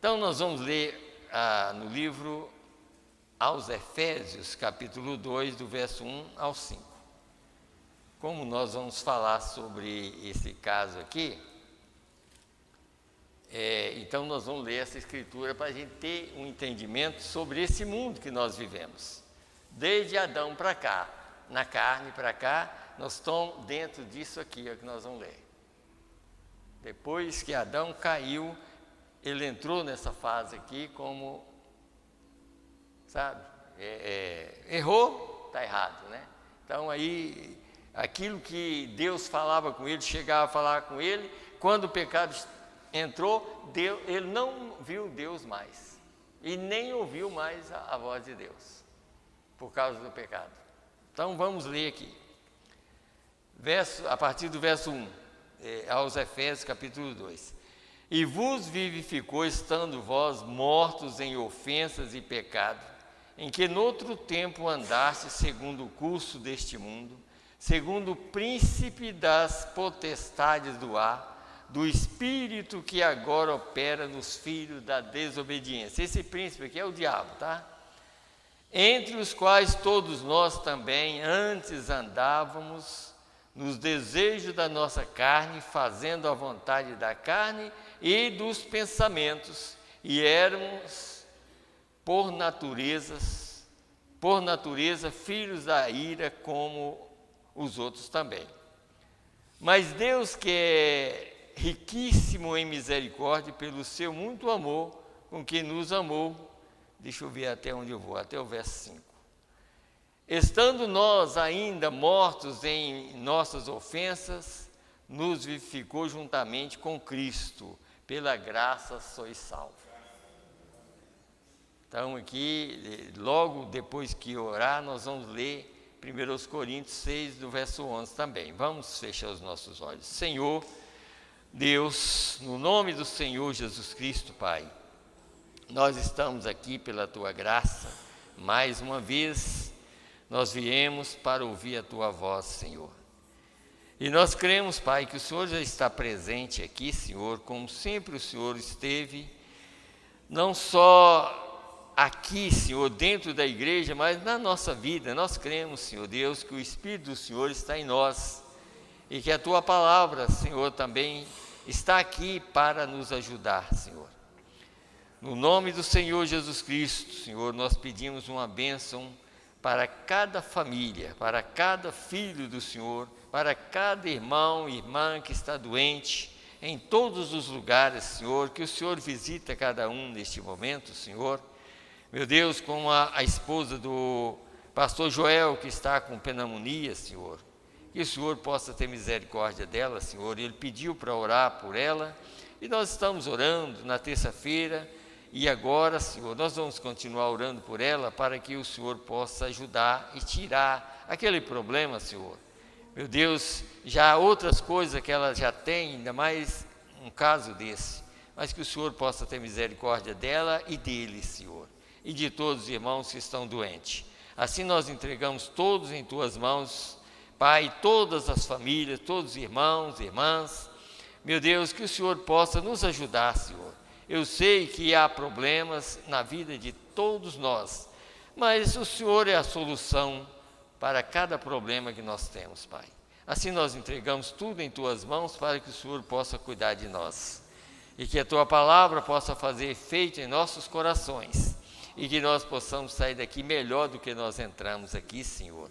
Então nós vamos ler no livro aos Efésios, capítulo 2, do verso 1 ao 5. Como nós vamos falar sobre esse caso aqui, então nós vamos ler essa escritura para a gente ter um entendimento sobre esse mundo que nós vivemos. Desde Adão para cá, na carne para cá, nós estamos dentro disso aqui, é o que nós vamos ler. Depois que Adão caiu, ele entrou nessa fase aqui como, sabe, errou, está errado, né? Então aí, aquilo que Deus falava com ele, chegava a falar com ele, quando o pecado entrou, ele não viu Deus mais, e nem ouviu mais a voz de Deus, por causa do pecado. Então vamos ler aqui, a partir do verso 1, aos Efésios capítulo 2. E vos vivificou, estando vós mortos em ofensas e pecado, em que noutro tempo andaste segundo o curso deste mundo, segundo o príncipe das potestades do ar, do espírito que agora opera nos filhos da desobediência. Esse príncipe aqui é o diabo, tá? Entre os quais todos nós também antes andávamos nos desejos da nossa carne, fazendo a vontade da carne e dos pensamentos, e éramos por natureza filhos da ira como os outros também. Mas Deus, que é riquíssimo em misericórdia, pelo seu muito amor com que nos amou, deixa eu ver até onde eu vou, até o verso 5. Estando nós ainda mortos em nossas ofensas, nos vivificou juntamente com Cristo, pela graça sois salvos. Então aqui, logo depois que orar, nós vamos ler 1 Coríntios 6, do verso 11 também. Vamos fechar os nossos olhos. Senhor Deus, no nome do Senhor Jesus Cristo, Pai, nós estamos aqui pela Tua graça, mais uma vez nós viemos para ouvir a Tua voz, Senhor. E nós cremos, Pai, que o Senhor já está presente aqui, Senhor, como sempre o Senhor esteve, não só aqui, Senhor, dentro da igreja, mas na nossa vida. Nós cremos, Senhor Deus, que o Espírito do Senhor está em nós e que a Tua palavra, Senhor, também está aqui para nos ajudar, Senhor. No nome do Senhor Jesus Cristo, Senhor, nós pedimos uma bênção para cada família, para cada filho do Senhor, para cada irmão e irmã que está doente, em todos os lugares, Senhor, que o Senhor visita cada um neste momento, Senhor. Meu Deus, como a esposa do pastor Joel, que está com pneumonia, Senhor, que o Senhor possa ter misericórdia dela, Senhor. Ele pediu para orar por ela, e nós estamos orando na terça-feira, e agora, Senhor, nós vamos continuar orando por ela, para que o Senhor possa ajudar e tirar aquele problema, Senhor. Meu Deus, já há outras coisas que ela já tem, ainda mais um caso desse, mas que o Senhor possa ter misericórdia dela e dele, Senhor, e de todos os irmãos que estão doentes. Assim nós entregamos todos em Tuas mãos, Pai, todas as famílias, todos os irmãos, irmãs. Meu Deus, que o Senhor possa nos ajudar, Senhor. Eu sei que há problemas na vida de todos nós, mas o Senhor é a solução para cada problema que nós temos, Pai. Assim nós entregamos tudo em Tuas mãos para que o Senhor possa cuidar de nós. E que a Tua palavra possa fazer efeito em nossos corações. E que nós possamos sair daqui melhor do que nós entramos aqui, Senhor.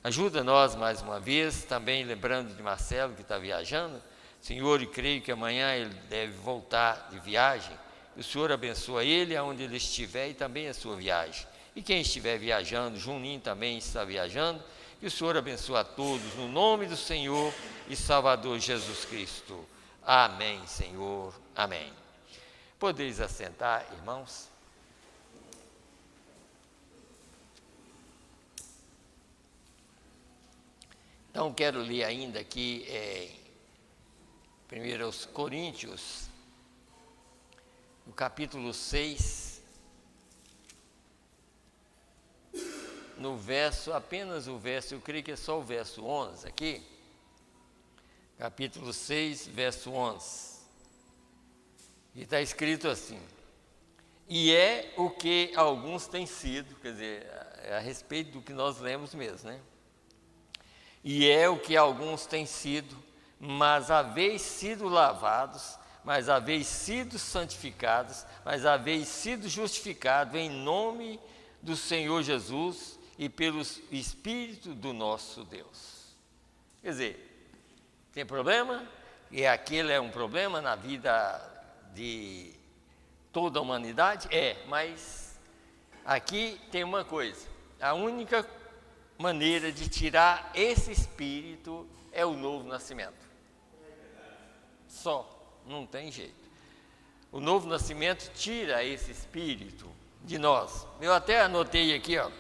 Ajuda nós mais uma vez, também lembrando de Marcelo que está viajando, Senhor, e creio que amanhã ele deve voltar de viagem. O Senhor abençoa ele aonde ele estiver e também a sua viagem. E quem estiver viajando, Juninho também está viajando, que o Senhor abençoe a todos, no nome do Senhor e Salvador Jesus Cristo. Amém, Senhor. Amém. Podeis assentar, irmãos. Então, quero ler ainda aqui, 1 Coríntios, no capítulo 6, no verso, apenas o verso, eu creio que é só o verso 11 aqui, capítulo 6, verso 11, e está escrito assim: E é o que alguns têm sido, quer dizer, é a respeito do que nós lemos mesmo, né? E é o que alguns têm sido, mas haveis sido lavados, mas haveis sido santificados, mas haveis sido justificados em nome do Senhor Jesus e pelo Espírito do nosso Deus. Quer dizer, tem problema? E aquele é um problema na vida de toda a humanidade? É, mas aqui tem uma coisa, a única maneira de tirar esse espírito é o novo nascimento. Só, não tem jeito. O novo nascimento tira esse espírito de nós. Eu até anotei aqui, ó.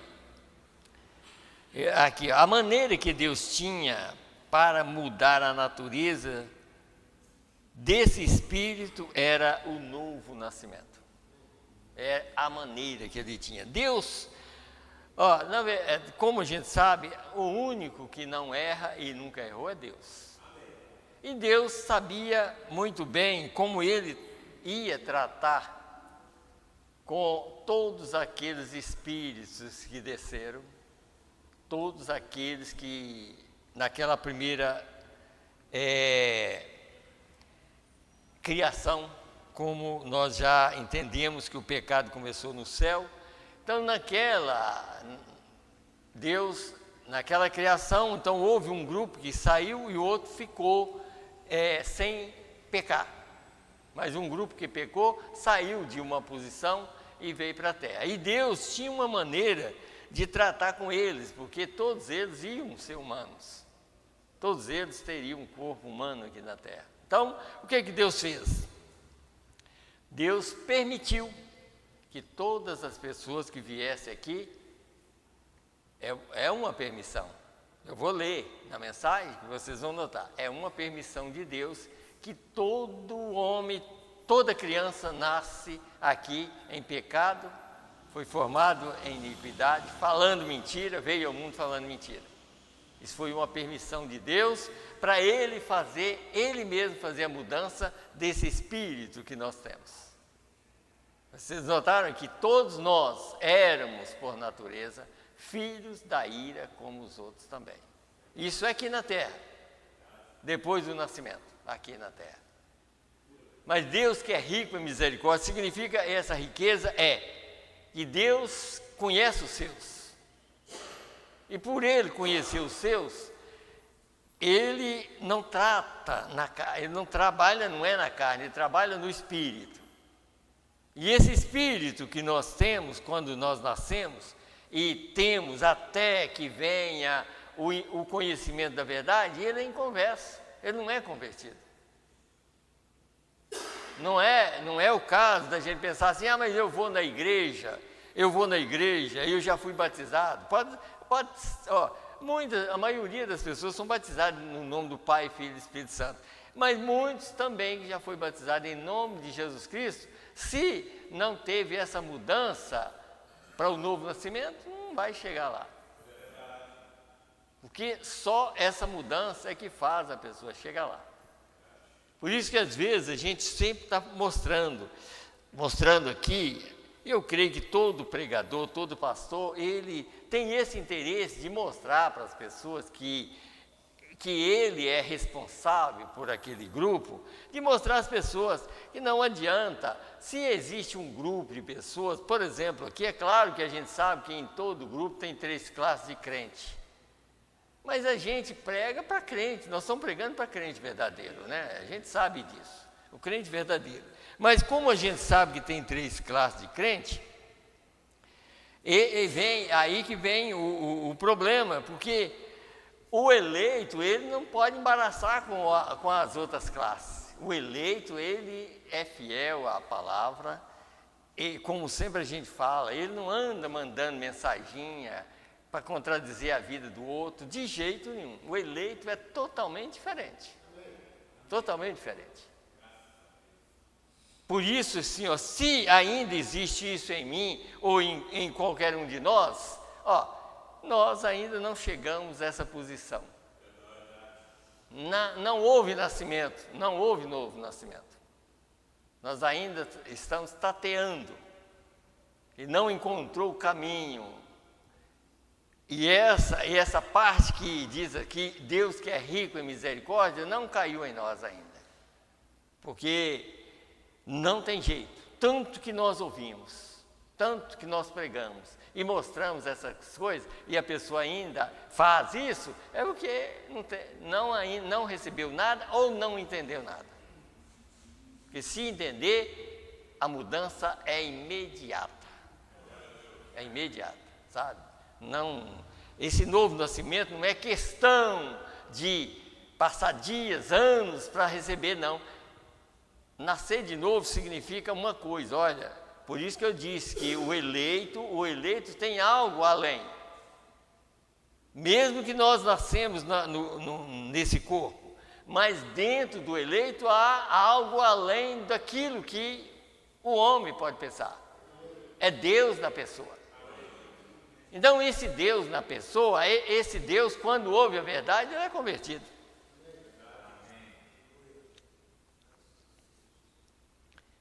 Aqui, a maneira que Deus tinha para mudar a natureza desse espírito era o novo nascimento. É a maneira que ele tinha. Deus, ó, como a gente sabe, o único que não erra e nunca errou é Deus. E Deus sabia muito bem como ele ia tratar com todos aqueles espíritos que desceram, todos aqueles que naquela primeira criação, como nós já entendemos que o pecado começou no céu. Então Deus, naquela criação, então houve um grupo que saiu e o outro ficou sem pecar. Mas um grupo que pecou saiu de uma posição e veio para a terra. E Deus tinha uma maneira de tratar com eles, porque todos eles iam ser humanos. Todos eles teriam um corpo humano aqui na terra. Então, o que Deus fez? Deus permitiu que todas as pessoas que viessem aqui, é uma permissão. Eu vou ler na mensagem que vocês vão notar. É uma permissão de Deus que todo homem, toda criança nasce aqui em pecado, foi formado em iniquidade, falando mentira, veio ao mundo falando mentira. Isso foi uma permissão de Deus para Ele mesmo fazer a mudança desse espírito que nós temos. Vocês notaram que todos nós éramos, por natureza, filhos da ira como os outros também. Isso é aqui na terra, depois do nascimento, aqui na terra. Mas Deus, que é rico em misericórdia, significa essa riqueza que Deus conhece os seus. E por Ele conhecer os seus, Ele não trata na carne, Ele não trabalha, não é na carne, Ele trabalha no Espírito. E esse Espírito que nós temos quando nós nascemos, e temos até que venha o conhecimento da verdade, ele é inconverso, ele não é convertido. Não é o caso da gente pensar assim, mas eu vou na igreja, eu já fui batizado. A maioria das pessoas são batizadas no nome do Pai, Filho e Espírito Santo. Mas muitos também que já foi batizado em nome de Jesus Cristo, se não teve essa mudança para o novo nascimento, não vai chegar lá. Porque só essa mudança é que faz a pessoa chegar lá. Por isso que às vezes a gente sempre está mostrando aqui, eu creio que todo pregador, todo pastor, ele tem esse interesse de mostrar para as pessoas que ele é responsável por aquele grupo, de mostrar às pessoas que não adianta, se existe um grupo de pessoas, por exemplo, aqui é claro que a gente sabe que em todo grupo tem 3 classes de crente. Mas a gente prega para crente, nós estamos pregando para crente verdadeiro, né? A gente sabe disso, o crente verdadeiro. Mas como a gente sabe que tem 3 classes de crente, aí que vem o problema, porque o eleito, ele não pode embaraçar com as outras classes. O eleito, ele é fiel à palavra, e como sempre a gente fala, ele não anda mandando mensaginha para contradizer a vida do outro, de jeito nenhum. O eleito é totalmente diferente. Totalmente diferente. Por isso, assim, se ainda existe isso em mim, ou em qualquer um de nós, nós ainda não chegamos a essa posição. Não houve nascimento, não houve novo nascimento. Nós ainda estamos tateando e não encontrou o caminho. E essa parte que diz aqui, Deus que é rico em misericórdia, não caiu em nós ainda. Porque não tem jeito. Tanto que nós ouvimos, tanto que nós pregamos e mostramos essas coisas, e a pessoa ainda faz isso, é porque não recebeu nada ou não entendeu nada. Porque se entender, a mudança é imediata. É imediata, sabe? Não, esse novo nascimento não é questão de passar dias, anos para receber, não. Nascer de novo significa uma coisa, olha, por isso que eu disse que o eleito tem algo além. Mesmo que nós nascemos nesse corpo, mas dentro do eleito há algo além daquilo que o homem pode pensar. É Deus na pessoa. Então, esse Deus na pessoa, esse Deus, quando ouve a verdade, ele é convertido.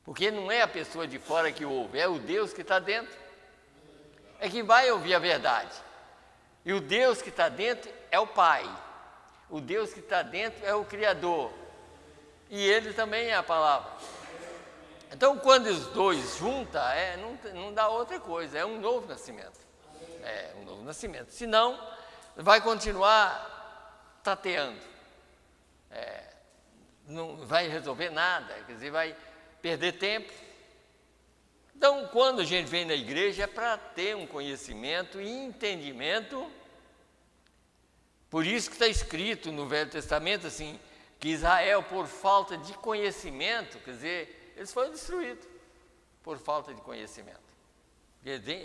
Porque não é a pessoa de fora que ouve, é o Deus que está dentro. É que vai ouvir a verdade. E o Deus que está dentro é o Pai. O Deus que está dentro é o Criador. E Ele também é a palavra. Então, quando os dois juntam, não dá outra coisa, é um novo nascimento. É um novo nascimento. Senão, vai continuar tateando. Não vai resolver nada, quer dizer, vai perder tempo. Então, quando a gente vem na igreja, é para ter um conhecimento e entendimento. Por isso que está escrito no Velho Testamento, assim, que Israel, por falta de conhecimento, quer dizer, eles foram destruídos por falta de conhecimento.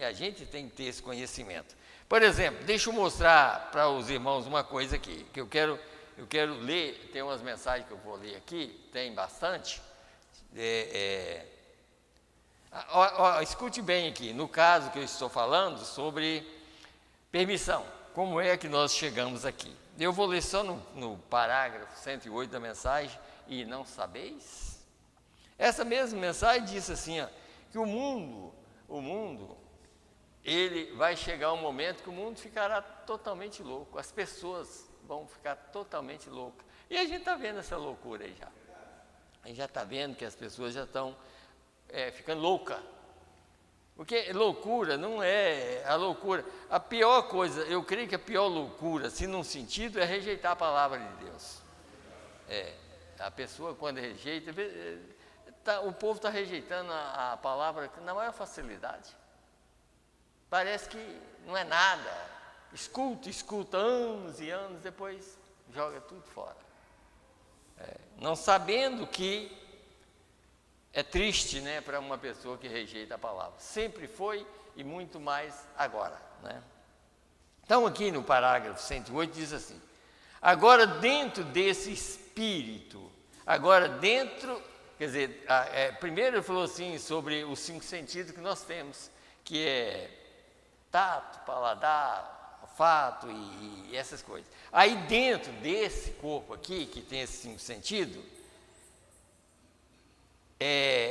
A gente tem que ter esse conhecimento. Por exemplo, deixa eu mostrar para os irmãos uma coisa aqui, que eu quero ler, tem umas mensagens que eu vou ler aqui, tem bastante. Escute bem aqui, no caso que eu estou falando sobre permissão, como é que nós chegamos aqui. Eu vou ler só no parágrafo 108 da mensagem, e não sabeis? Essa mesma mensagem diz assim, ó, que o mundo, ele vai chegar um momento que o mundo ficará totalmente louco, as pessoas vão ficar totalmente loucas. E a gente está vendo essa loucura aí já. A gente já está vendo que as pessoas já estão ficando loucas. Porque loucura não é a loucura. A pior coisa, eu creio que a pior loucura, se num sentido, é rejeitar a palavra de Deus. A pessoa quando rejeita, o povo está rejeitando a palavra na maior facilidade. Parece que não é nada. Escuta, anos e anos, depois joga tudo fora. Não sabendo que é triste, né, para uma pessoa que rejeita a palavra. Sempre foi e muito mais agora, né? Então, aqui no parágrafo 108 diz assim: agora dentro desse espírito, quer dizer, primeiro ele falou assim sobre os 5 sentidos que nós temos, que é tato, paladar, olfato e essas coisas. Aí dentro desse corpo aqui, que tem esses 5 sentidos,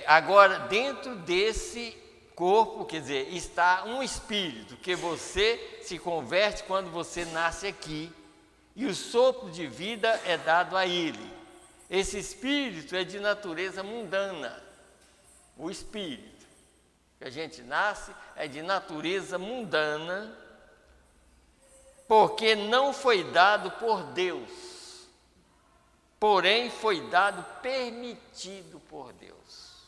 agora dentro desse corpo, quer dizer, está um espírito, que você se converte quando você nasce aqui, e o sopro de vida é dado a ele. Esse espírito é de natureza mundana. O espírito que a gente nasce é de natureza mundana, porque não foi dado por Deus, porém foi dado permitido por Deus.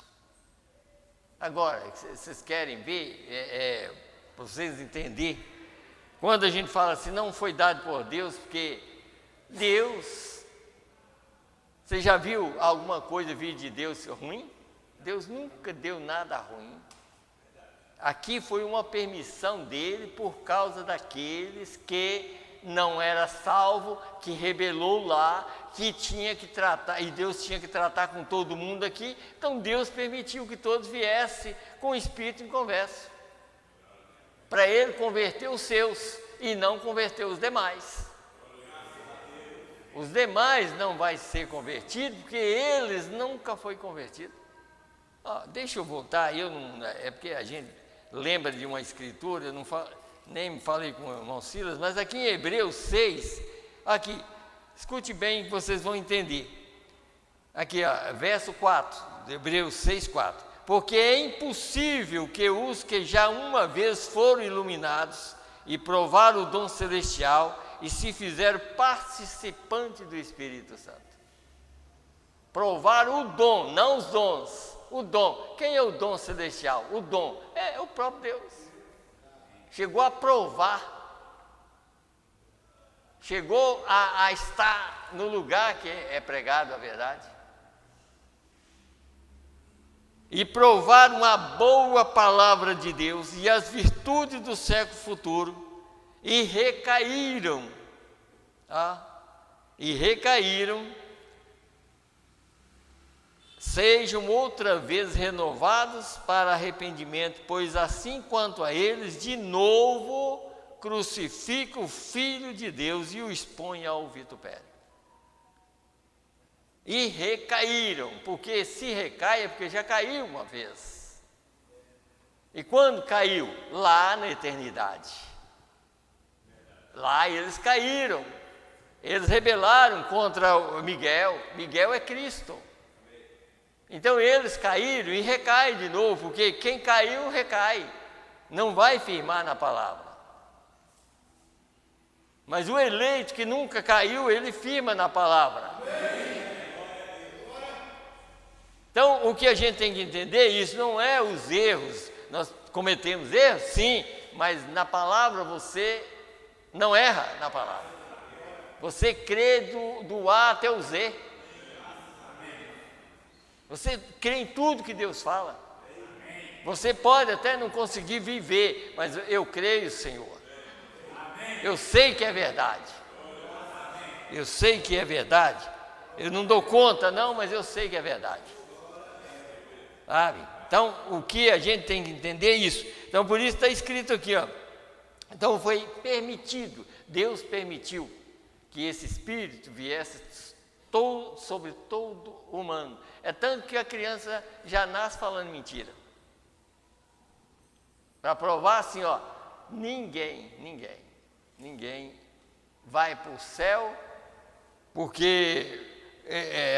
Agora, vocês querem ver, para vocês entenderem, quando a gente fala assim, não foi dado por Deus, porque Deus, você já viu alguma coisa vir de Deus ruim? Deus nunca deu nada ruim. Aqui foi uma permissão dele por causa daqueles que não era salvo, que rebelou lá, que tinha que tratar, e Deus tinha que tratar com todo mundo aqui, então Deus permitiu que todos viessem com o Espírito em conversa, para ele converter os seus e não converter os demais. Os demais não vai ser convertidos, porque eles nunca foi convertido. Deixa eu voltar, é porque a gente lembra de uma escritura, eu não nem falei com o irmão Silas, mas aqui em Hebreus 6, aqui, escute bem que vocês vão entender. Aqui, ó, verso 4, de Hebreus 6, 4. Porque é impossível que os que já uma vez foram iluminados e provaram o dom celestial e se fizeram participantes do Espírito Santo. Provaram o dom, não os dons, o dom. Quem é o dom celestial? O dom é o próprio Deus. Chegou a provar, chegou a estar no lugar que é pregado a verdade. E provaram a boa palavra de Deus e as virtudes do século futuro, e recaíram, sejam outra vez renovados para arrependimento, pois assim quanto a eles, de novo crucificam o Filho de Deus e o expõem ao vitupério. E recaíram, porque se recai é porque já caiu uma vez. E quando caiu? Lá na eternidade. Lá eles caíram, eles rebelaram contra o Miguel. Miguel é Cristo. Então eles caíram e recaem de novo, porque quem caiu, recai, não vai firmar na palavra. Mas o eleito que nunca caiu, ele firma na palavra. Então o que a gente tem que entender, isso não é os erros, nós cometemos erros, sim, mas na palavra você não erra na palavra. Você crê do A até o Z. Você crê em tudo que Deus fala. Você pode até não conseguir viver, mas eu creio, Senhor. Eu sei que é verdade. Eu sei que é verdade. Eu não dou conta, não, mas eu sei que é verdade. Sabe? Então, o que a gente tem que entender é isso. Então, por isso está escrito aqui, ó. Então, foi permitido, Deus permitiu que esse Espírito viesse sobre todo humano. É tanto que a criança já nasce falando mentira. Para provar assim, ó, ninguém vai para o céu porque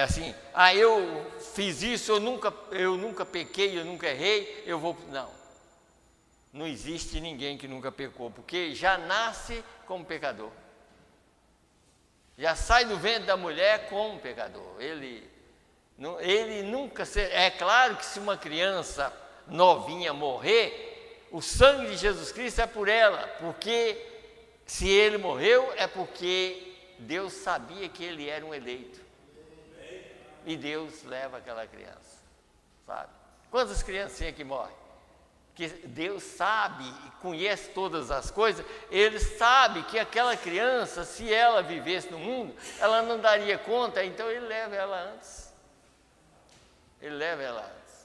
assim, eu fiz isso, eu nunca pequei, eu nunca errei, eu vou... Não existe ninguém que nunca pecou, porque já nasce como pecador. Já sai do ventre da mulher como pecador. Ele nunca será. É claro que se uma criança novinha morrer, o sangue de Jesus Cristo é por ela, porque se ele morreu é porque Deus sabia que ele era um eleito. E Deus leva aquela criança, sabe? Quantas criancinhas que morrem? Que Deus sabe e conhece todas as coisas, Ele sabe que aquela criança, se ela vivesse no mundo, ela não daria conta, então Ele leva ela antes.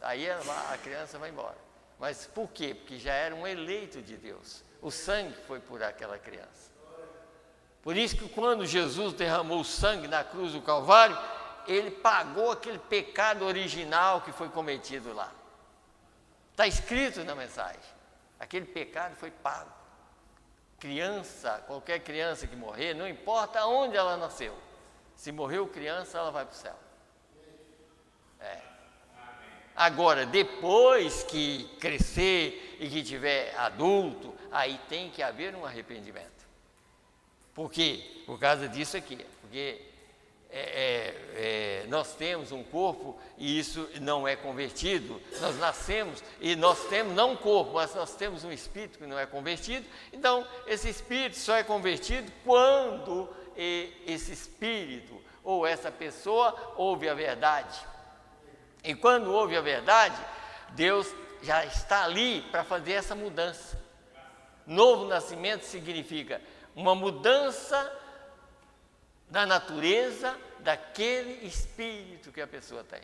Aí a criança vai embora. Mas por quê? Porque já era um eleito de Deus. O sangue foi por aquela criança. Por isso que quando Jesus derramou o sangue na cruz do Calvário, Ele pagou aquele pecado original que foi cometido lá. Está escrito na mensagem. Aquele pecado foi pago. Qualquer criança que morrer, não importa onde ela nasceu. Se morreu criança, ela vai para o céu. Agora, depois que crescer e que tiver adulto, aí tem que haver um arrependimento. Por quê? Por causa disso aqui. Porque nós temos um corpo e isso não é convertido. Nós nascemos e nós temos não um corpo, mas nós temos um espírito que não é convertido. Então esse espírito só é convertido quando esse espírito ou essa pessoa ouve a verdade. E quando ouve a verdade, Deus já está ali para fazer essa mudança. Novo nascimento significa uma mudança da natureza daquele espírito que a pessoa tem.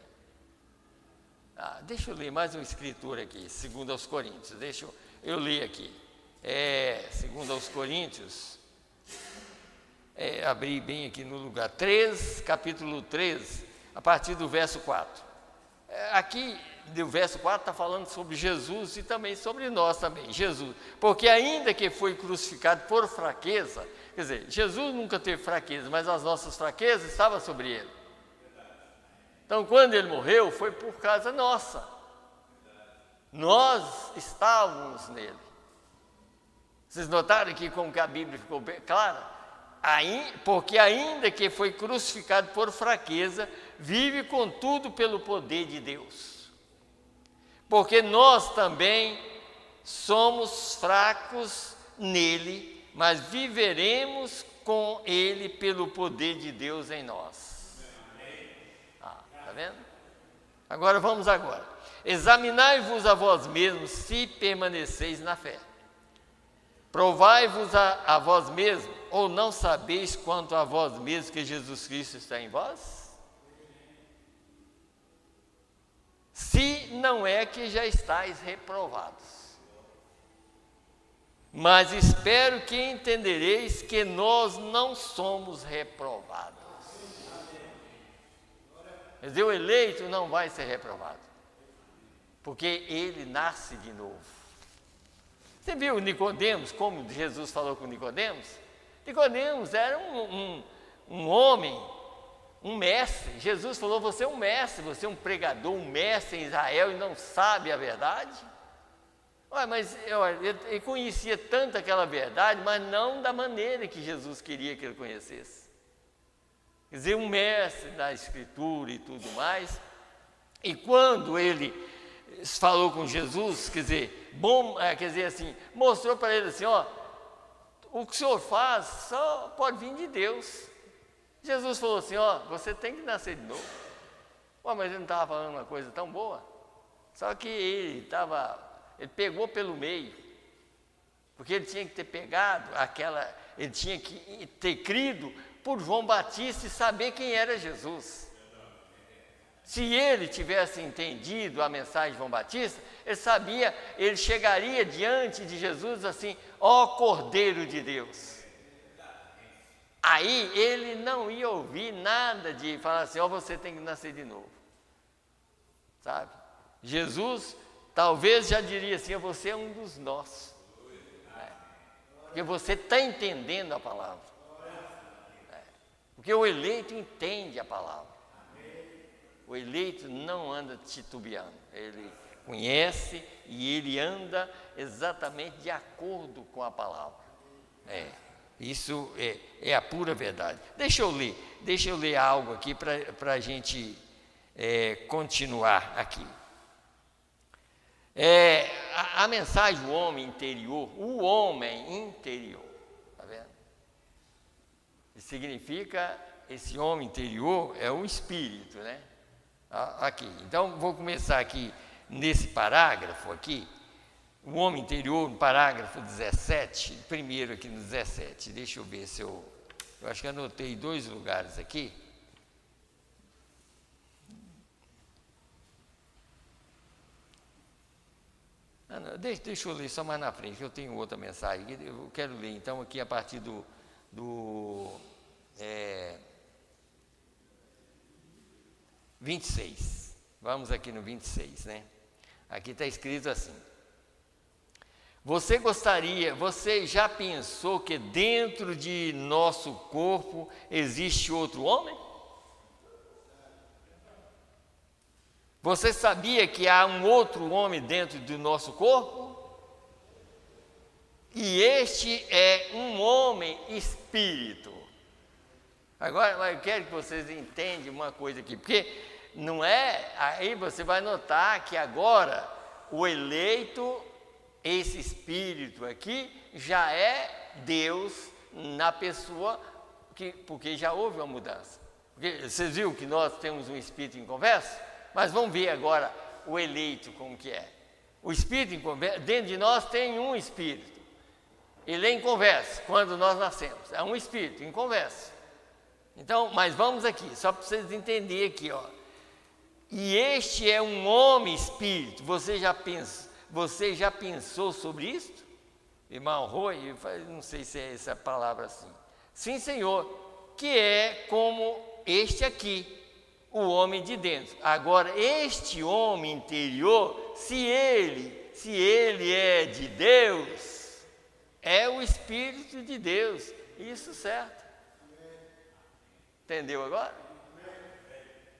Deixa eu ler mais uma escritura aqui, segundo aos Coríntios. Deixa eu ler aqui. Segundo aos Coríntios, abri bem aqui no lugar, capítulo 3, a partir do verso 4. Aqui do verso 4 está falando sobre Jesus e também sobre nós também, Jesus. Porque ainda que foi crucificado por fraqueza, quer dizer, Jesus nunca teve fraqueza, mas as nossas fraquezas estavam sobre ele. Então, quando ele morreu, foi por causa nossa. Nós estávamos nele. Vocês notaram aqui como que a Bíblia ficou bem clara? Porque ainda que foi crucificado por fraqueza, vive contudo pelo poder de Deus. Porque nós também somos fracos nele, mas viveremos com ele pelo poder de Deus em nós. Tá vendo? Agora vamos agora. Examinai-vos a vós mesmos se permaneceis na fé. Provai-vos a vós mesmos, ou não sabeis quanto a vós mesmos que Jesus Cristo está em vós? Se não é que já estáis reprovados. Mas espero que entendereis que nós não somos reprovados. Quer dizer, o eleito não vai ser reprovado, porque ele nasce de novo. Você viu Nicodemos, como Jesus falou com Nicodemos? Nicodemos era um homem, um mestre. Jesus falou, você é um mestre, você é um pregador, um mestre em Israel e não sabe a verdade? Mas ele conhecia tanto aquela verdade, mas não da maneira que Jesus queria que ele conhecesse. Quer dizer, um mestre da Escritura e tudo mais. E quando ele falou com Jesus, quer dizer assim, mostrou para ele assim, o que o senhor faz só pode vir de Deus. Jesus falou assim, você tem que nascer de novo. Mas ele não estava falando uma coisa tão boa. Só que ele pegou pelo meio, porque ele tinha que ter pegado ele tinha que ter crido por João Batista e saber quem era Jesus. Se ele tivesse entendido a mensagem de João Batista, ele chegaria diante de Jesus assim, ó Cordeiro de Deus. Aí ele não ia ouvir nada de falar assim, você tem que nascer de novo. Sabe? Jesus talvez já diria assim, você é um dos nossos. Porque você está entendendo a palavra. Porque o eleito entende a palavra. O eleito não anda titubeando, ele conhece e ele anda exatamente de acordo com a palavra. Isso é a pura verdade. Deixa eu ler algo aqui para a gente continuar aqui. A mensagem do homem interior, o homem interior, está vendo? Significa, esse homem interior é o espírito, né? Aqui, então vou começar aqui nesse parágrafo aqui, o homem interior, no parágrafo 17, primeiro aqui no 17, deixa eu ver se eu acho que anotei 2 lugares aqui. Deixa eu ler só mais na frente, que eu tenho outra mensagem, eu quero ler então aqui a partir do 26, vamos aqui no 26, né? Aqui está escrito assim: você já pensou que dentro de nosso corpo existe outro homem? Você sabia que há um outro homem dentro do nosso corpo? E este é um homem espírito. Agora, eu quero que vocês entendam uma coisa aqui, porque não é, aí você vai notar que agora o eleito, esse espírito aqui, já é Deus na pessoa, porque já houve uma mudança. Porque vocês viram que nós temos um espírito em conversa? Mas vamos ver agora o eleito como que é. O espírito em conversa, dentro de nós tem um espírito. Ele é em conversa, quando nós nascemos. É um espírito em conversa. Então, mas vamos aqui, só para vocês entenderem aqui, E este é um homem espírito. Você já pensou sobre isso? Irmão Roy, não sei se é essa palavra assim. Sim, Senhor, que é como este aqui, o homem de dentro. Agora, este homem interior, se ele é de Deus, é o Espírito de Deus. Isso certo. Entendeu agora?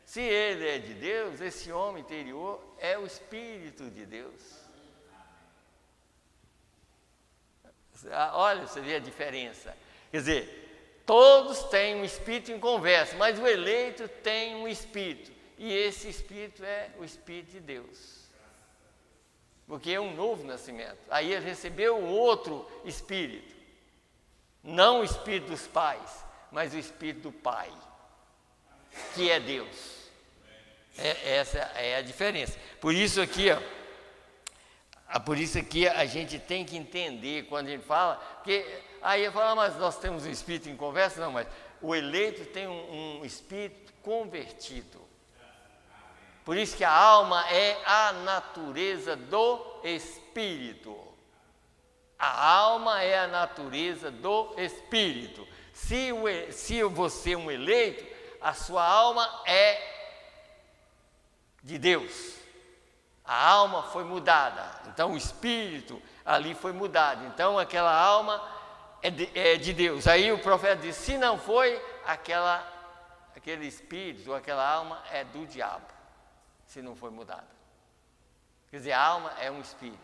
Se ele é de Deus, esse homem interior é o Espírito de Deus. Olha, você vê a diferença. Quer dizer, todos têm um espírito em conversa, mas o eleito tem um espírito. E esse espírito é o Espírito de Deus. Porque é um novo nascimento. Aí ele recebeu um outro espírito. Não o espírito dos pais, mas o espírito do Pai, que é Deus. Essa é a diferença. Por isso aqui, a gente tem que entender quando a gente fala, porque aí eu falo, mas nós temos um espírito em conversa? Não, mas o eleito tem um espírito convertido. Por isso que a alma é a natureza do espírito. A alma é a natureza do espírito. Se você é um eleito, a sua alma é de Deus. A alma foi mudada. Então o espírito ali foi mudado. Então aquela alma é de Deus. Aí o profeta diz, se não foi, aquele espírito, ou aquela alma é do diabo, se não foi mudada. Quer dizer, a alma é um espírito.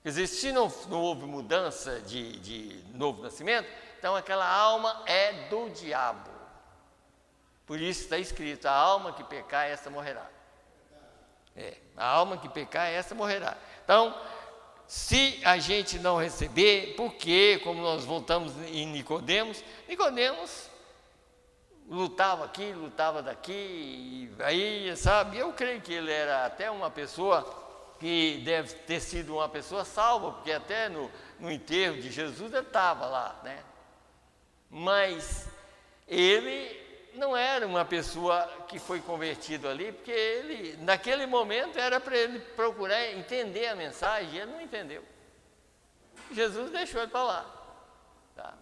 Quer dizer, se não houve mudança de novo nascimento, então aquela alma é do diabo. Por isso está escrito, a alma que pecar, essa morrerá. A alma que pecar, essa morrerá. Então, se a gente não receber, porque, como nós voltamos em Nicodemos lutava aqui, lutava daqui, e aí, sabe, eu creio que ele era até uma pessoa que deve ter sido uma pessoa salva, porque até no enterro de Jesus ele estava lá, né? Mas ele não era uma pessoa que foi convertido ali, porque ele, naquele momento, era para ele procurar entender a mensagem, e ele não entendeu. Jesus deixou ele para lá, tá?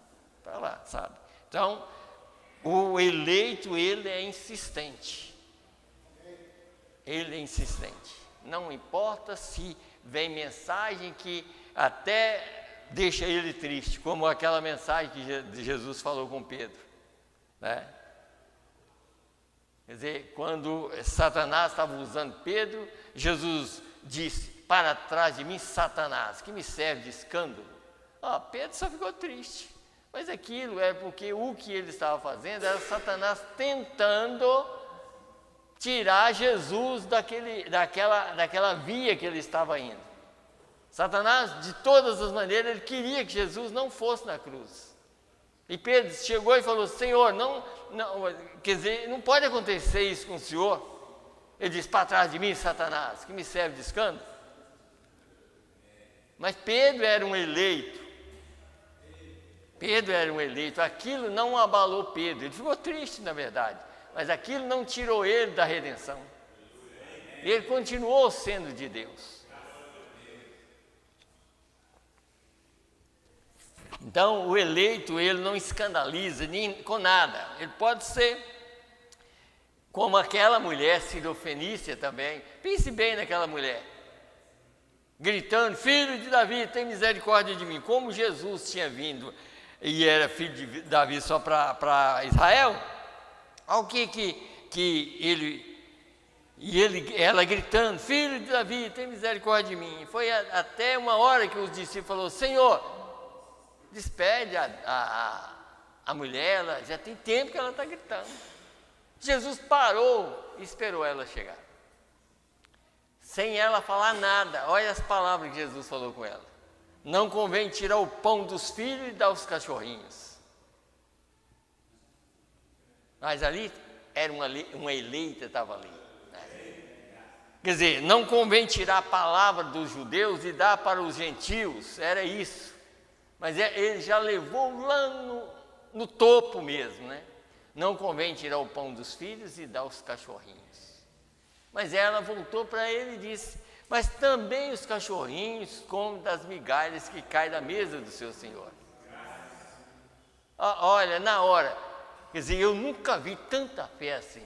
Para lá, sabe? Então, o eleito, ele é insistente. Ele é insistente. Não importa se vem mensagem que até deixa ele triste, como aquela mensagem que Jesus falou com Pedro, né? Quer dizer, quando Satanás estava usando Pedro, Jesus disse, para trás de mim, Satanás, que me serve de escândalo. Pedro só ficou triste. Mas aquilo é porque o que ele estava fazendo era Satanás tentando tirar Jesus daquela via que ele estava indo. Satanás, de todas as maneiras, ele queria que Jesus não fosse na cruz. E Pedro chegou e falou, Senhor, não, quer dizer, não pode acontecer isso com o Senhor. Ele disse, para trás de mim, Satanás, que me serve de escândalo. Mas Pedro era um eleito. Aquilo não abalou Pedro. Ele ficou triste, na verdade. Mas aquilo não tirou ele da redenção. Ele continuou sendo de Deus. Então, o eleito, ele não escandaliza nem com nada. Ele pode ser como aquela mulher sirofenícia também. Pense bem naquela mulher, gritando, filho de Davi, tem misericórdia de mim. Como Jesus tinha vindo e era filho de Davi só para Israel, ao ela gritando, filho de Davi, tem misericórdia de mim. Foi até uma hora que os discípulos falaram, Senhor, despede a mulher, ela já tem tempo que ela está gritando. Jesus parou e esperou ela chegar, sem ela falar nada. Olha as palavras que Jesus falou com ela. Não convém tirar o pão dos filhos e dar aos cachorrinhos. Mas ali era uma eleita, estava ali, né? Quer dizer, não convém tirar a palavra dos judeus e dar para os gentios, era isso. Mas ele já levou lá no topo mesmo, né? Não convém tirar o pão dos filhos e dar aos cachorrinhos. Mas ela voltou para ele e disse, mas também os cachorrinhos comem das migalhas que caem da mesa do seu Senhor. Olha, na hora, quer dizer, eu nunca vi tanta fé assim.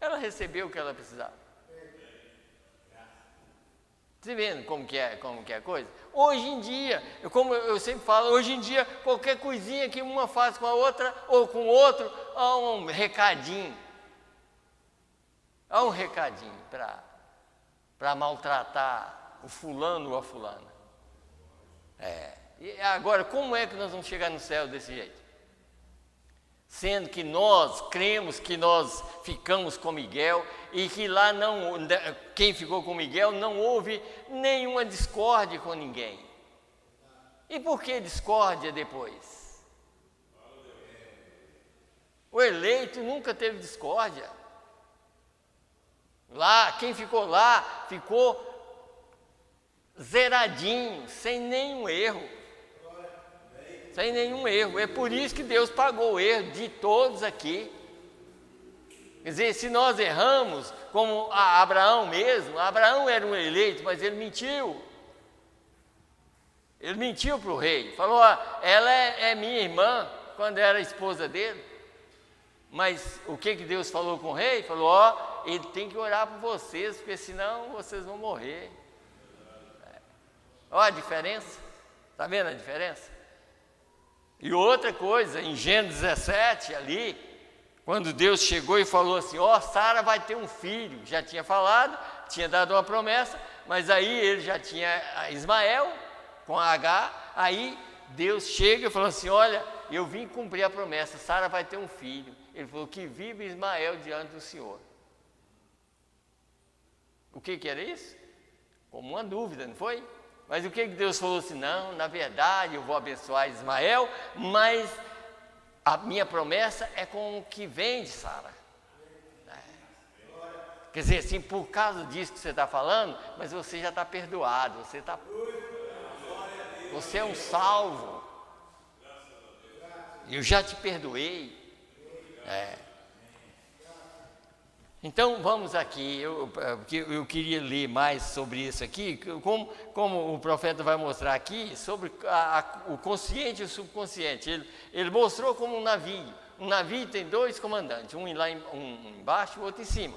Ela recebeu o que ela precisava. Você vendo como que é a coisa? Hoje em dia, como eu sempre falo, hoje em dia, qualquer coisinha que uma faz com a outra, ou com o outro, há um recadinho. Há um recadinho para maltratar o fulano ou a fulana. E agora, como é que nós vamos chegar no céu desse jeito? Sendo que nós cremos que nós ficamos com Miguel e que lá quem ficou com Miguel não houve nenhuma discórdia com ninguém. E por que discórdia depois? O eleito nunca teve discórdia. Lá, quem ficou lá, ficou zeradinho, sem nenhum erro. Sem nenhum erro. É por isso que Deus pagou o erro de todos aqui. Quer dizer, se nós erramos, como Abraão mesmo, Abraão era um eleito, mas ele mentiu. Ele mentiu para o rei. Falou, ela é minha irmã, quando era a esposa dele. Mas o que Deus falou com o rei? Falou, ele tem que orar por vocês, porque senão vocês vão morrer. Olha a diferença. Está vendo a diferença? E outra coisa, em Gênesis 17, ali, quando Deus chegou e falou assim, Sara vai ter um filho, já tinha falado, tinha dado uma promessa, mas aí ele já tinha Ismael, com Agar, aí Deus chega e falou assim, olha, eu vim cumprir a promessa, Sara vai ter um filho. Ele falou, que vive Ismael diante do Senhor. O que era isso? Como uma dúvida, não foi? Mas o que Deus falou assim, não, na verdade eu vou abençoar Ismael, mas a minha promessa é com o que vem de Sara. Quer dizer, assim, por causa disso que você está falando, mas você já está perdoado, você é um salvo. Eu já te perdoei. Então vamos aqui, eu queria ler mais sobre isso aqui, como o profeta vai mostrar aqui, sobre o consciente e o subconsciente. Ele mostrou como um navio tem dois comandantes, um embaixo e o outro em cima.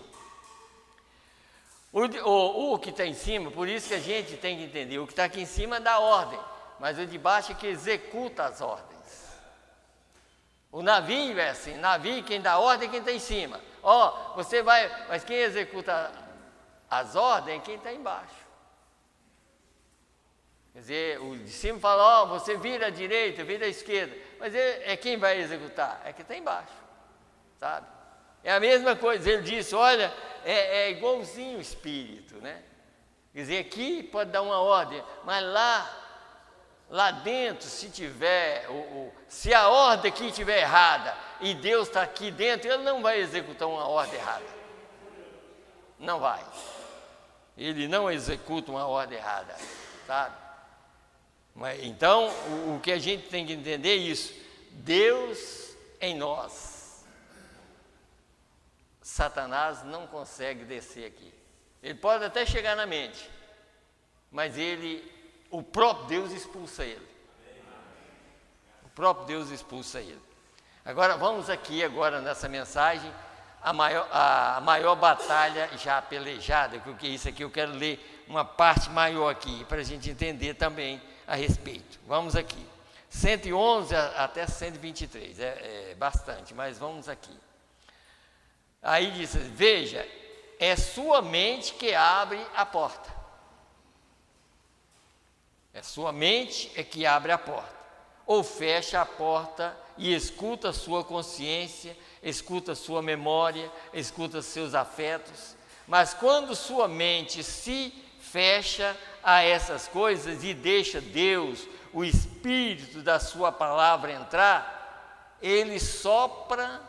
O que está em cima, por isso que a gente tem que entender, o que está aqui em cima dá ordem, mas o de baixo é que executa as ordens. O navio é assim, quem dá ordem é quem está em cima. Você vai, mas quem executa as ordens é quem está embaixo. Quer dizer, o de cima fala, você vira à direita, vira à esquerda, mas quem vai executar? É quem está embaixo, sabe? É a mesma coisa, ele disse, olha, é igualzinho o espírito, né? Quer dizer, aqui pode dar uma ordem, mas lá dentro, se a ordem aqui estiver errada e Deus está aqui dentro, Ele não vai executar uma ordem errada. Não vai. Ele não executa uma ordem errada, sabe? Então, o que a gente tem que entender é isso. Deus em nós. Satanás não consegue descer aqui. Ele pode até chegar na mente, mas o próprio Deus expulsa ele. O próprio Deus expulsa ele. Agora, vamos aqui nessa mensagem, a maior batalha já pelejada, porque isso aqui eu quero ler uma parte maior aqui, para a gente entender também a respeito. Vamos aqui. 111 até 123, é bastante, mas vamos aqui. Aí diz, veja, é sua mente que abre a porta. É sua mente que abre a porta. Ou fecha a porta e escuta a sua consciência, escuta a sua memória, escuta seus afetos. Mas quando sua mente se fecha a essas coisas e deixa Deus, o Espírito da sua palavra entrar, ele sopra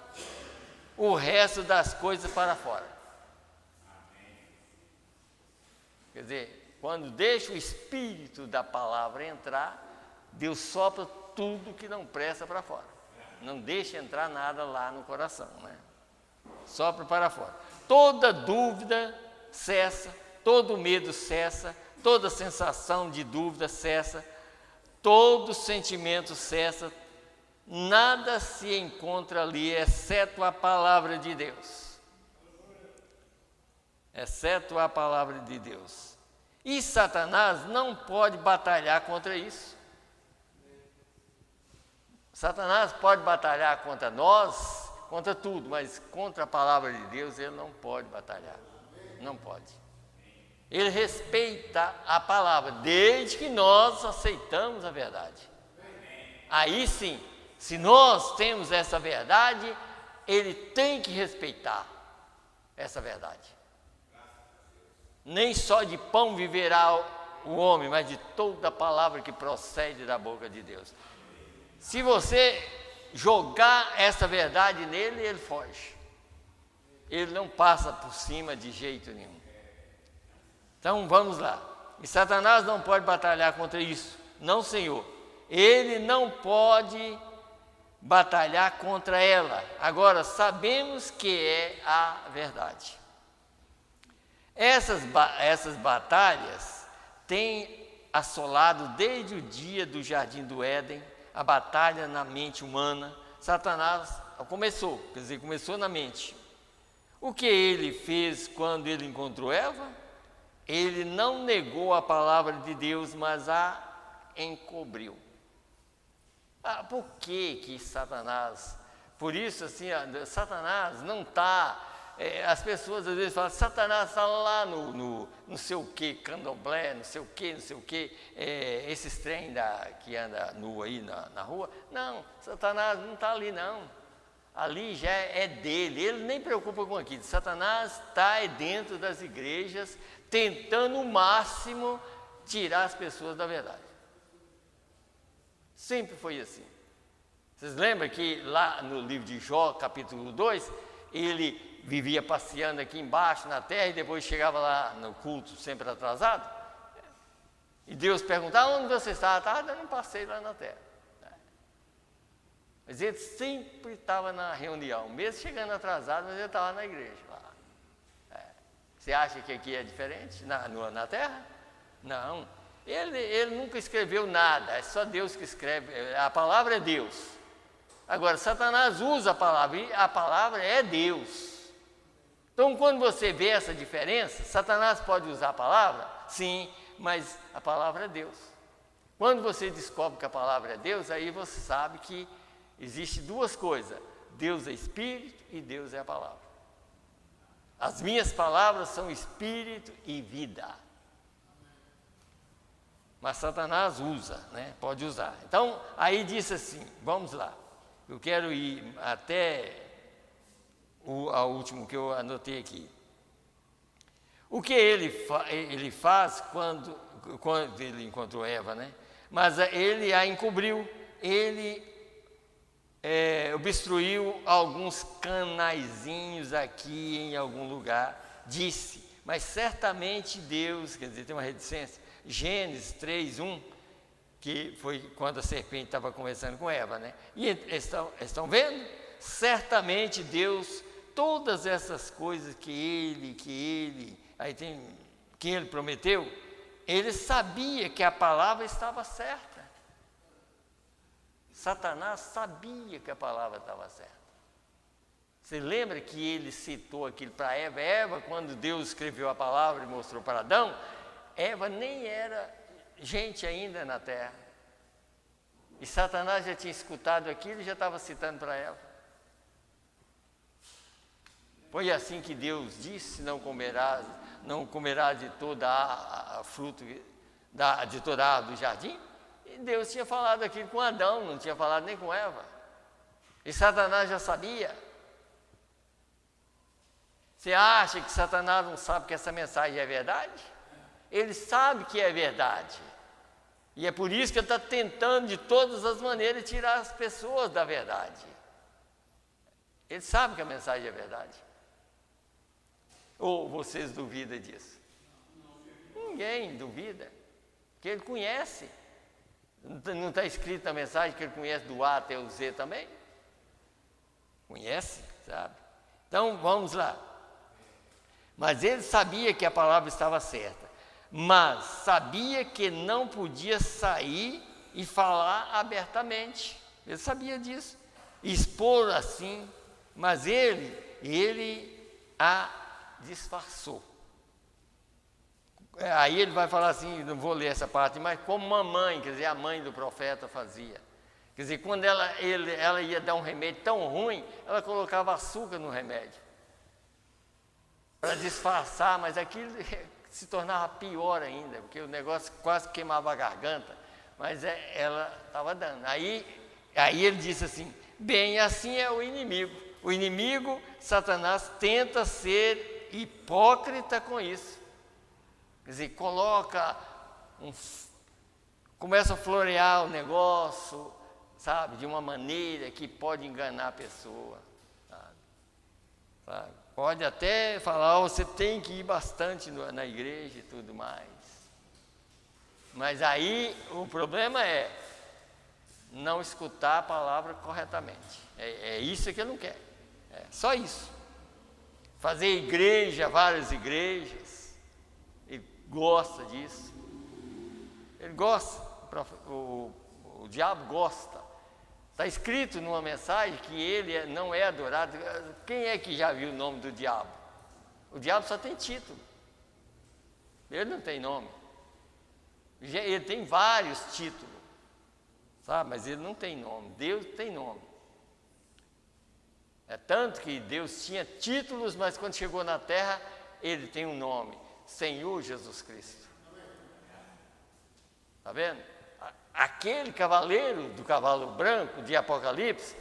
o resto das coisas para fora. Quer dizer, quando deixa o Espírito da palavra entrar, Deus sopra tudo que não presta para fora. Não deixa entrar nada lá no coração, né? Sopra para fora. Toda dúvida cessa, todo medo cessa, toda sensação de dúvida cessa, todo sentimento cessa, nada se encontra ali, exceto a palavra de Deus. exceto a palavra de Deus. E Satanás não pode batalhar contra isso. Satanás pode batalhar contra nós, contra tudo, mas contra a palavra de Deus ele não pode batalhar. Não pode. Ele respeita a palavra, desde que nós aceitamos a verdade. Aí sim, se nós temos essa verdade, ele tem que respeitar essa verdade. Nem só de pão viverá o homem, mas de toda palavra que procede da boca de Deus. Se você jogar essa verdade nele, ele foge. Ele não passa por cima de jeito nenhum. Então vamos lá. E Satanás não pode batalhar contra isso. Não, Senhor. Ele não pode batalhar contra ela. Agora, sabemos que é a verdade. Essas batalhas têm assolado desde o dia do Jardim do Éden, a batalha na mente humana. Satanás começou na mente. O que ele fez quando ele encontrou Eva? Ele não negou a palavra de Deus, mas a encobriu. Por que Satanás? Por isso, assim, Satanás não está... as pessoas às vezes falam, Satanás está lá no não sei o que, candomblé, não sei o que, esses trem que anda nu aí na rua. Não, Satanás não está ali não. Ali já é dele, ele nem preocupa com aquilo. Satanás está dentro das igrejas, tentando o máximo tirar as pessoas da verdade. Sempre foi assim. Vocês lembram que lá no livro de Jó, capítulo 2, ele vivia passeando aqui embaixo na terra e depois chegava lá no culto sempre atrasado? E Deus perguntava, onde você está? Estava dando um passeio lá na terra. Mas ele sempre estava na reunião, mesmo chegando atrasado, mas ele estava na igreja lá. Você acha que aqui é diferente na terra? Não. Ele nunca escreveu nada, é só Deus que escreve, a palavra é Deus. Agora, Satanás usa a palavra, e a palavra é Deus. Então, quando você vê essa diferença, Satanás pode usar a palavra? Sim, mas a palavra é Deus. Quando você descobre que a palavra é Deus, aí você sabe que existe duas coisas, Deus é Espírito e Deus é a palavra. As minhas palavras são Espírito e vida. Mas Satanás usa, né? Pode usar. Então, aí disse assim, vamos lá. Eu quero ir até ao último que eu anotei aqui. O que ele faz quando ele encontrou Eva, né? Mas ele a encobriu, ele obstruiu alguns canaizinhos aqui em algum lugar, disse, mas certamente Deus, quer dizer, tem uma reticência, Gênesis 3:1, que foi quando a serpente estava conversando com Eva, né? E estão vendo? Certamente Deus, todas essas coisas que ele prometeu, ele sabia que a palavra estava certa. Satanás sabia que a palavra estava certa. Você lembra que ele citou aquilo para Eva? Eva, quando Deus escreveu a palavra e mostrou para Adão, Eva nem era gente ainda na terra. E Satanás já tinha escutado aquilo e já estava citando para Eva. Foi assim que Deus disse, não comerás de toda a fruto, de toda a árvore do jardim? E Deus tinha falado aquilo com Adão, não tinha falado nem com Eva. E Satanás já sabia. Você acha que Satanás não sabe que essa mensagem é verdade? Ele sabe que é verdade. E é por isso que ele está tentando de todas as maneiras tirar as pessoas da verdade. Ele sabe que a mensagem é verdade. Ou vocês duvidam disso? Ninguém duvida, porque ele conhece. Não está escrito na mensagem que ele conhece do A até o Z também? Conhece, sabe? Então, vamos lá. Mas ele sabia que a palavra estava certa, mas sabia que não podia sair e falar abertamente. Ele sabia disso, expor assim, mas ele a disfarçou. Aí ele vai falar assim, não vou ler essa parte, mas como mamãe, quer dizer, a mãe do profeta fazia. Quer dizer, quando ela ia dar um remédio tão ruim, ela colocava açúcar no remédio. Para disfarçar, mas aquilo se tornava pior ainda, porque o negócio quase queimava a garganta, mas ela estava dando. Aí ele disse assim, bem, assim é o inimigo. O inimigo, Satanás, tenta ser hipócrita com isso. Quer dizer, começa a florear o negócio, sabe, de uma maneira que pode enganar a pessoa, sabe? Pode até falar, você tem que ir bastante na igreja e tudo mais. Mas aí o problema é não escutar a palavra corretamente. É isso que ele não quer. É só isso. Fazer igreja, várias igrejas. Ele gosta disso. Ele gosta. O diabo gosta. Está escrito numa mensagem que ele não é adorado. Quem é que já viu o nome do diabo? O diabo só tem título. Ele não tem nome. Ele tem vários títulos, sabe? Mas ele não tem nome. Deus tem nome. É tanto que Deus tinha títulos, mas quando chegou na terra, ele tem um nome: Senhor Jesus Cristo. Está vendo? Aquele cavaleiro do cavalo branco de Apocalipse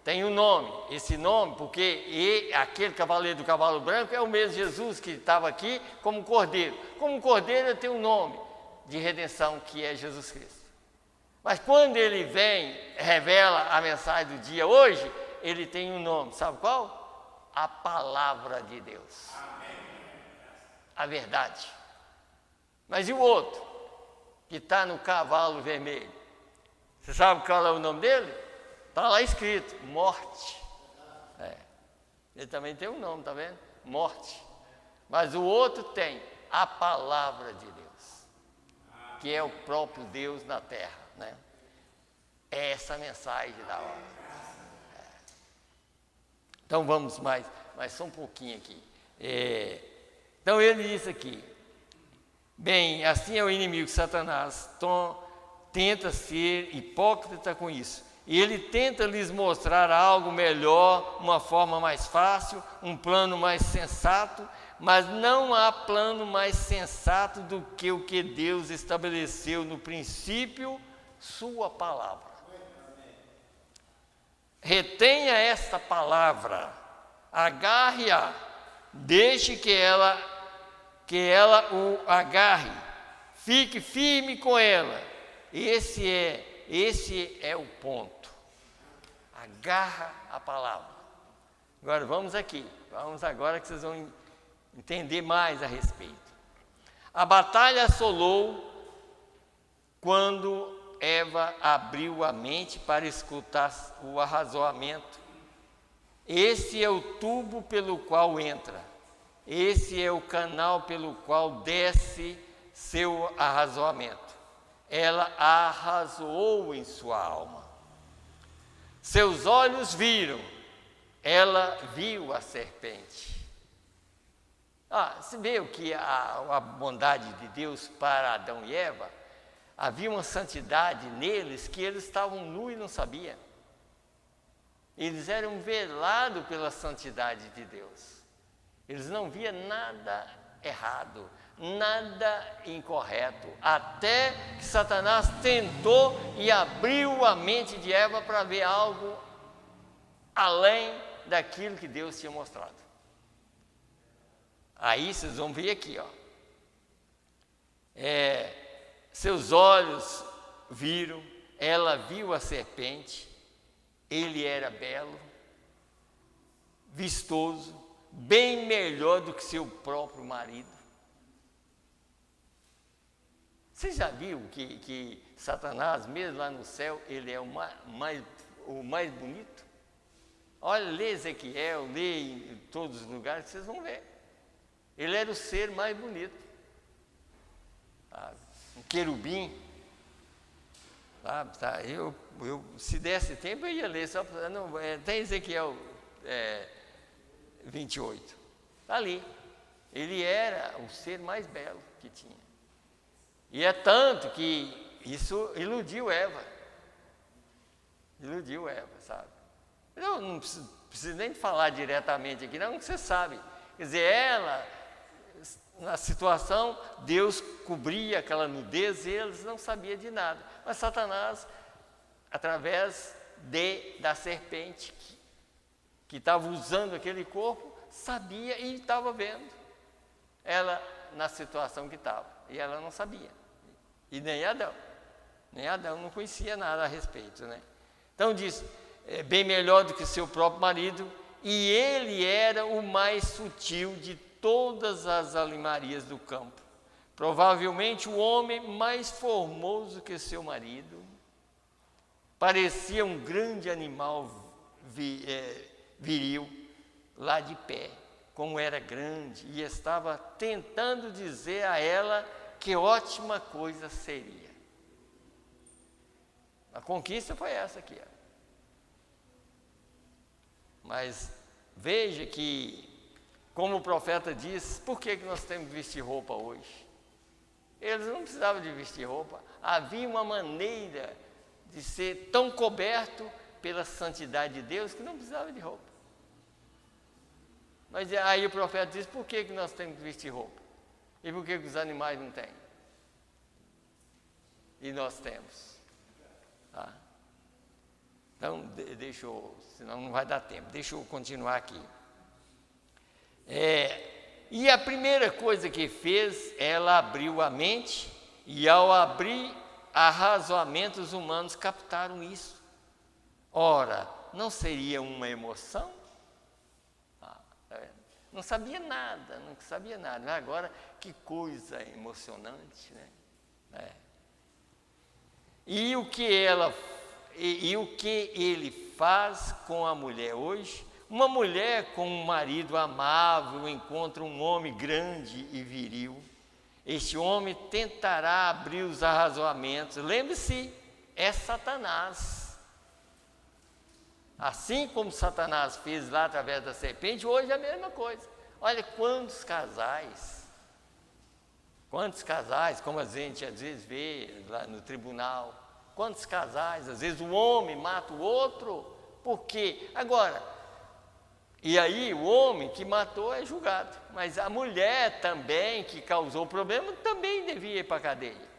tem um nome, esse nome, porque aquele cavaleiro do cavalo branco é o mesmo Jesus que estava aqui como cordeiro. Como cordeiro ele tem um nome de redenção que é Jesus Cristo. Mas quando ele vem, revela a mensagem do dia hoje, ele tem um nome, sabe qual? A palavra de Deus. A verdade. Mas e o outro? Que está no cavalo vermelho. Você sabe qual é o nome dele? Está lá escrito, morte. Ele também tem um nome, está vendo? Morte. Mas o outro tem a palavra de Deus, que é o próprio Deus na terra, né? É essa mensagem da hora. Então vamos mais só um pouquinho aqui. Então ele disse aqui, bem, assim é o inimigo, Satanás, tenta ser hipócrita com isso. E ele tenta lhes mostrar algo melhor, uma forma mais fácil, um plano mais sensato, mas não há plano mais sensato do que o que Deus estabeleceu no princípio, sua palavra. Retenha esta palavra, agarre-a, deixe que ela o agarre, fique firme com ela. Esse é o ponto. Agarra a palavra. Agora vamos agora que vocês vão entender mais a respeito. A batalha assolou quando Eva abriu a mente para escutar o arrazoamento. Esse é o tubo pelo qual entra. Esse é o canal pelo qual desce seu arrazoamento. Ela arrazoou em sua alma. Seus olhos viram, ela viu a serpente. Você vê o que a bondade de Deus para Adão e Eva? Havia uma santidade neles que eles estavam nus e não sabiam. Eles eram velados pela santidade de Deus. Eles não viam nada errado, nada incorreto, até que Satanás tentou e abriu a mente de Eva para ver algo além daquilo que Deus tinha mostrado. Aí vocês vão ver aqui, seus olhos viram, ela viu a serpente, ele era belo, vistoso, bem melhor do que seu próprio marido. Você já viu que Satanás, mesmo lá no céu, ele é o mais bonito? Olha, lê Ezequiel, lê em todos os lugares, vocês vão ver. Ele era o ser mais bonito. Um querubim. Se desse tempo, eu ia ler, só para. Tem Ezequiel 28. Está ali. Ele era o ser mais belo que tinha. E é tanto que isso iludiu Eva. Iludiu Eva, sabe? Eu não preciso nem falar diretamente aqui, não, que você sabe. Quer dizer, ela, na situação, Deus cobria aquela nudez e eles não sabiam de nada. Mas Satanás, através da serpente, que estava usando aquele corpo, sabia e estava vendo ela na situação que estava. E ela não sabia. E nem Adão. Nem Adão não conhecia nada a respeito, né? Então diz, é bem melhor do que seu próprio marido, e ele era o mais sutil de todas as animarias do campo. Provavelmente o homem mais formoso que seu marido. Parecia um grande animal viril, lá de pé, como era grande, e estava tentando dizer a ela que ótima coisa seria. A conquista foi essa aqui. Ó. Mas veja que, como o profeta diz, por que nós temos que vestir roupa hoje? Eles não precisavam de vestir roupa. Havia uma maneira de ser tão coberto pela santidade de Deus que não precisava de roupa. Mas aí o profeta diz, por que nós temos que vestir roupa? E por que os animais não têm? E nós temos. Tá? Então, deixa eu, senão não vai dar tempo, deixa eu continuar aqui. E a primeira coisa que fez, ela abriu a mente, e ao abrir, arrazoamentos humanos captaram isso. Ora, não seria uma emoção? Não sabia nada, não sabia nada. Agora, que coisa emocionante, né? E o que ele faz com a mulher hoje? Uma mulher com um marido amável encontra um homem grande e viril. Este homem tentará abrir os arrazoamentos. Lembre-se, é Satanás. Assim como Satanás fez lá através da serpente, hoje é a mesma coisa. Olha quantos casais, como a gente às vezes vê lá no tribunal, quantos casais, às vezes o homem mata o outro, por quê? Agora, e aí o homem que matou é julgado, mas a mulher também que causou o problema também devia ir para a cadeia,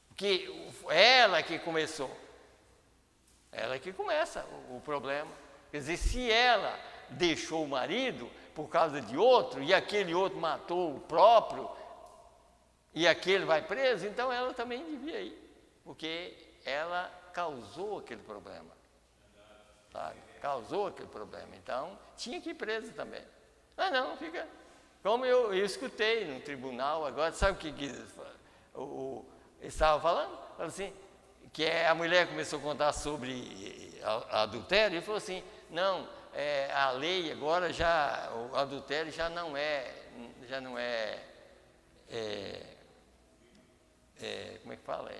porque ela que começou, ela que começa o problema. Quer dizer, se ela deixou o marido por causa de outro, e aquele outro matou o próprio, e aquele vai preso, então ela também devia ir, porque ela causou aquele problema, sabe? Causou aquele problema, então tinha que ir preso também. Ah, não, fica. Como eu escutei no tribunal agora, sabe o que eles estavam falando? Falou assim, que a mulher começou a contar sobre adultério, e falou assim, não, a lei agora o adultério já não é como é que fala?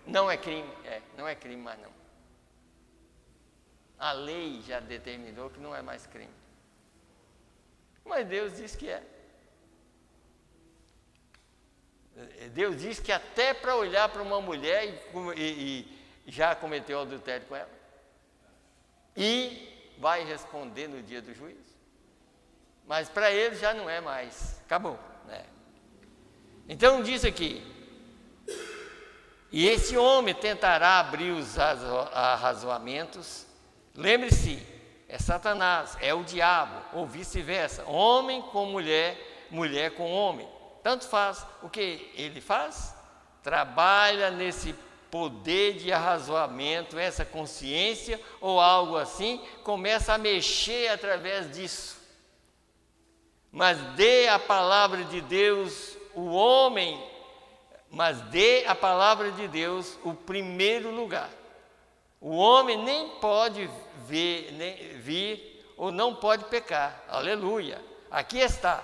Não é crime, não é crime mais não. A lei já determinou que não é mais crime. Mas Deus diz que é. Deus diz que até para olhar para uma mulher e já cometeu adultério com ela. E vai responder no dia do juízo. Mas para ele já não é mais. Acabou, né? Então diz aqui, e esse homem tentará abrir os arrazoamentos. Lembre-se, é Satanás, é o diabo, ou vice-versa, homem com mulher, mulher com homem, tanto faz. O que ele faz? Trabalha nesse poder de arrazoamento, essa consciência ou algo assim, começa a mexer através disso. Mas dê a palavra de Deus o primeiro lugar. O homem nem pode vir ou não pode pecar. Aleluia. Aqui está.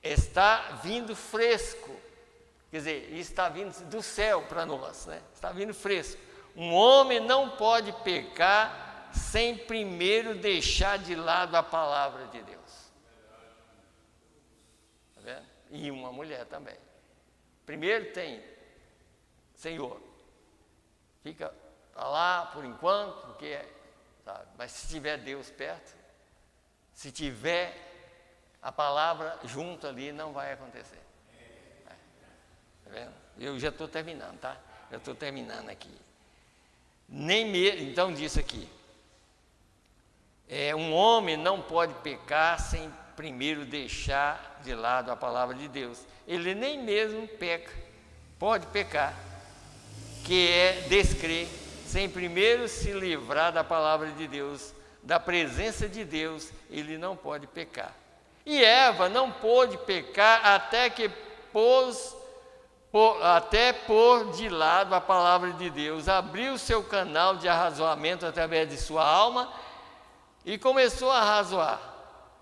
Está vindo fresco. Quer dizer, está vindo do céu para nós, né? Está vindo fresco. Um homem não pode pecar sem primeiro deixar de lado a palavra de Deus. Tá vendo? e uma mulher também. Primeiro tem Senhor, fica lá por enquanto, porque, sabe, mas se tiver Deus perto, se tiver a palavra junto ali, não vai acontecer. Tá vendo? Eu já estou terminando, tá? Já estou terminando aqui. Nem mesmo, então diz aqui, um homem não pode pecar sem primeiro deixar de lado a palavra de Deus. Ele nem mesmo pode pecar, que é descrer, sem primeiro se livrar da palavra de Deus, da presença de Deus, ele não pode pecar. E Eva não pôde pecar até pôr de lado a palavra de Deus, abriu seu canal de arrazoamento através de sua alma e começou a arrazoar.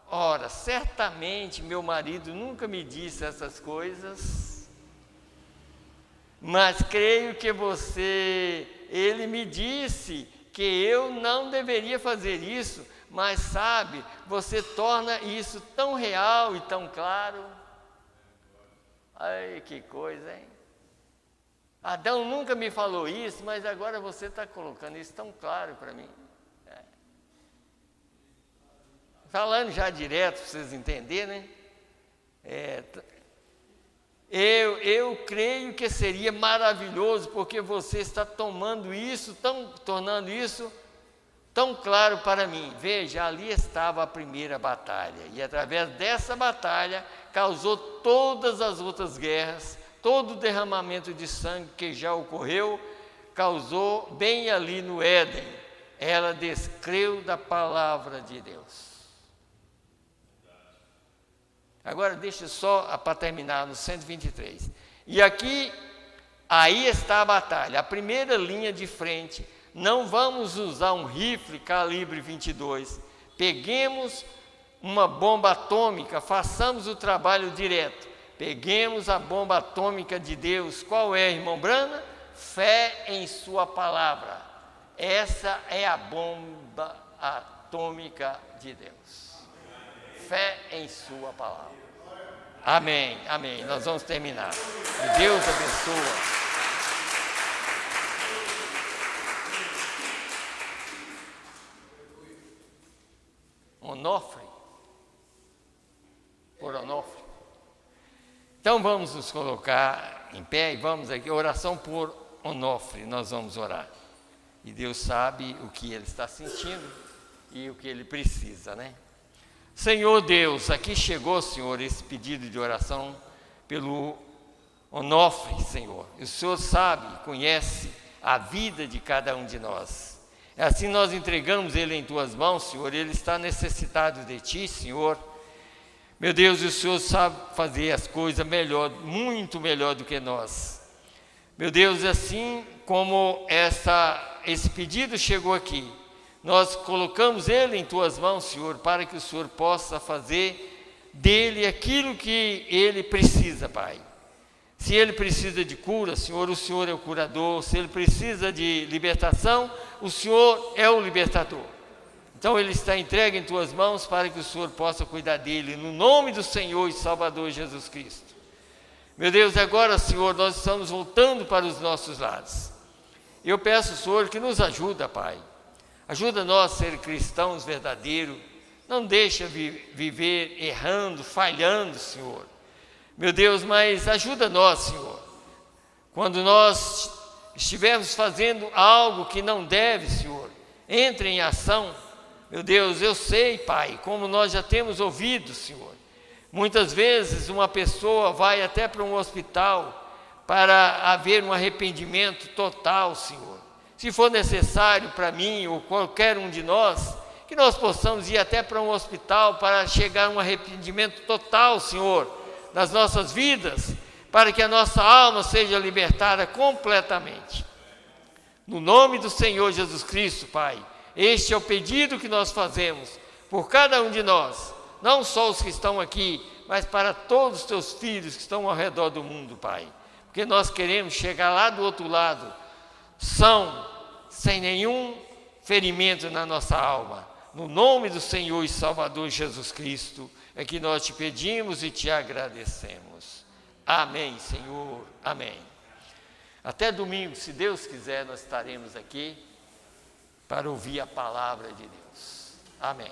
Ora, certamente meu marido nunca me disse essas coisas, mas creio que ele me disse que eu não deveria fazer isso, mas sabe, você torna isso tão real e tão claro. Ai, que coisa, hein? Adão nunca me falou isso, mas agora você está colocando isso tão claro para mim. Falando já direto, para vocês entenderem, né? Eu creio que seria maravilhoso, porque você está tornando isso tão claro para mim. Veja, ali estava a primeira batalha, e através dessa batalha causou todas as outras guerras, todo o derramamento de sangue que já ocorreu, causou bem ali no Éden. Ela descreu da palavra de Deus. Agora deixa só para terminar no 123. E aí está a batalha, a primeira linha de frente. Não vamos usar um rifle calibre 22. Peguemos uma bomba atômica, façamos o trabalho direto. Peguemos a bomba atômica de Deus. Qual é, irmão Brana? Fé em sua palavra. Essa é a bomba atômica de Deus. Fé em sua palavra. Amém, amém. Nós vamos terminar. Que Deus abençoe. Onofre. Por Onofre. Então vamos nos colocar em pé e vamos aqui, oração por Onofre, nós vamos orar. E Deus sabe o que ele está sentindo e o que ele precisa, né? Senhor Deus, aqui chegou, Senhor, esse pedido de oração pelo Onofre, Senhor. E o Senhor sabe, conhece a vida de cada um de nós. Assim nós entregamos ele em Tuas mãos, Senhor. Ele está necessitado de Ti, Senhor. Meu Deus, o Senhor sabe fazer as coisas melhor, muito melhor do que nós. Meu Deus, assim como esse pedido chegou aqui, nós colocamos ele em Tuas mãos, Senhor, para que o Senhor possa fazer dele aquilo que ele precisa, Pai. Se ele precisa de cura, Senhor, o Senhor é o curador. Se ele precisa de libertação, o Senhor é o libertador. Então ele está entregue em Tuas mãos para que o Senhor possa cuidar dele, no nome do Senhor e Salvador Jesus Cristo. Meu Deus, agora, Senhor, nós estamos voltando para os nossos lares. Eu peço, Senhor, que nos ajuda, Pai. Ajuda nós a ser cristãos verdadeiros. Não deixa viver errando, falhando, Senhor. Meu Deus, mas ajuda nós, Senhor. Quando nós estivermos fazendo algo que não deve, Senhor, entre em ação. Meu Deus, eu sei, Pai, como nós já temos ouvido, Senhor. Muitas vezes uma pessoa vai até para um hospital para haver um arrependimento total, Senhor. Se for necessário para mim ou qualquer um de nós, que nós possamos ir até para um hospital para chegar a um arrependimento total, Senhor, nas nossas vidas, para que a nossa alma seja libertada completamente. No nome do Senhor Jesus Cristo, Pai, este é o pedido que nós fazemos por cada um de nós, não só os que estão aqui, mas para todos os Teus filhos que estão ao redor do mundo, Pai, porque nós queremos chegar lá do outro lado, sem nenhum ferimento na nossa alma, no nome do Senhor e Salvador Jesus Cristo, é que nós te pedimos e te agradecemos. Amém, Senhor. Amém. Até domingo, se Deus quiser, nós estaremos aqui para ouvir a palavra de Deus. Amém.